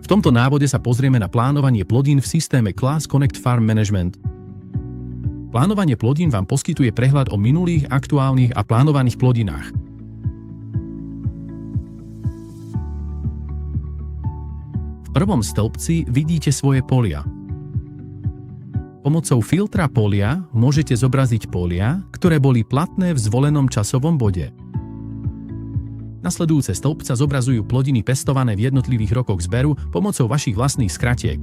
V tomto návode sa pozrieme na plánovanie plodín v systéme Class Connect Farm Management. Plánovanie plodín vám poskytuje prehľad o minulých, aktuálnych a plánovaných plodinách. V prvom stĺpci vidíte svoje polia. Pomocou filtra polia môžete zobraziť polia, ktoré boli platné v zvolenom časovom bode. Nasledujúce stĺpca zobrazujú plodiny pestované v jednotlivých rokoch zberu pomocou vašich vlastných skratiek.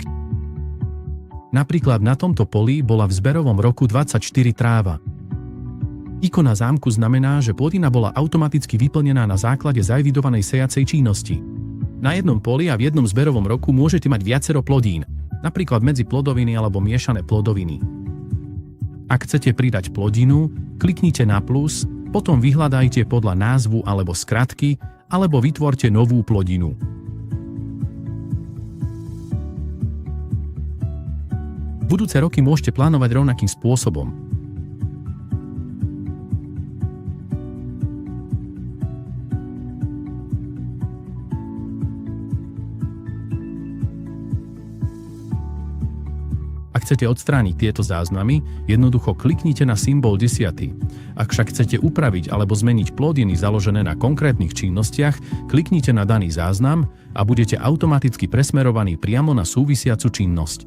Napríklad na tomto poli bola v zberovom roku 24 tráva. Ikona zámku znamená, že plodina bola automaticky vyplnená na základe zaevidovanej sejacej činnosti. Na jednom poli a v jednom zberovom roku môžete mať viacero plodín, napríklad medzi plodoviny alebo miešané plodoviny. Ak chcete pridať plodinu, kliknite na plus, potom vyhľadajte podľa názvu alebo skratky, alebo vytvorte novú plodinu. Budúce roky môžete plánovať rovnakým spôsobom. Ak chcete odstrániť tieto záznamy, jednoducho kliknite na symbol 10. Ak však chcete upraviť alebo zmeniť plodiny založené na konkrétnych činnostiach, kliknite na daný záznam a budete automaticky presmerovaní priamo na súvisiacu činnosť.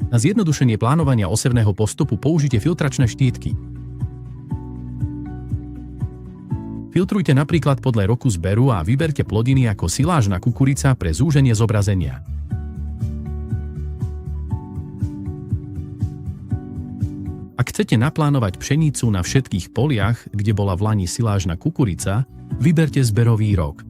Na zjednodušenie plánovania osevného postupu použite filtračné štítky. Filtrujte napríklad podľa roku zberu a vyberte plodiny ako silážna kukurica pre zúženie zobrazenia. Ak chcete naplánovať pšenicu na všetkých poliach, kde bola v lani silážna kukurica, vyberte zberový rok.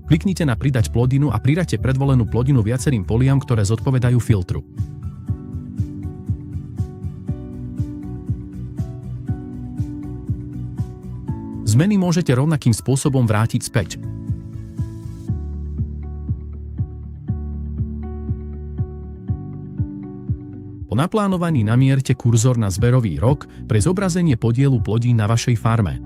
Kliknite na pridať plodinu a pridaťte predvolenú plodinu viacerým poliam, ktoré zodpovedajú filtru. Zmeny môžete rovnakým spôsobom vrátiť späť. Po naplánovaní namierte kurzor na zberový rok pre zobrazenie podielu plodín na vašej farme.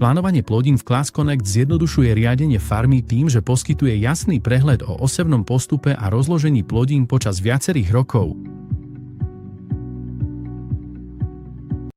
Plánovanie plodín v Class Connect zjednodušuje riadenie farmy tým, že poskytuje jasný prehľad o osevnom postupe a rozložení plodín počas viacerých rokov.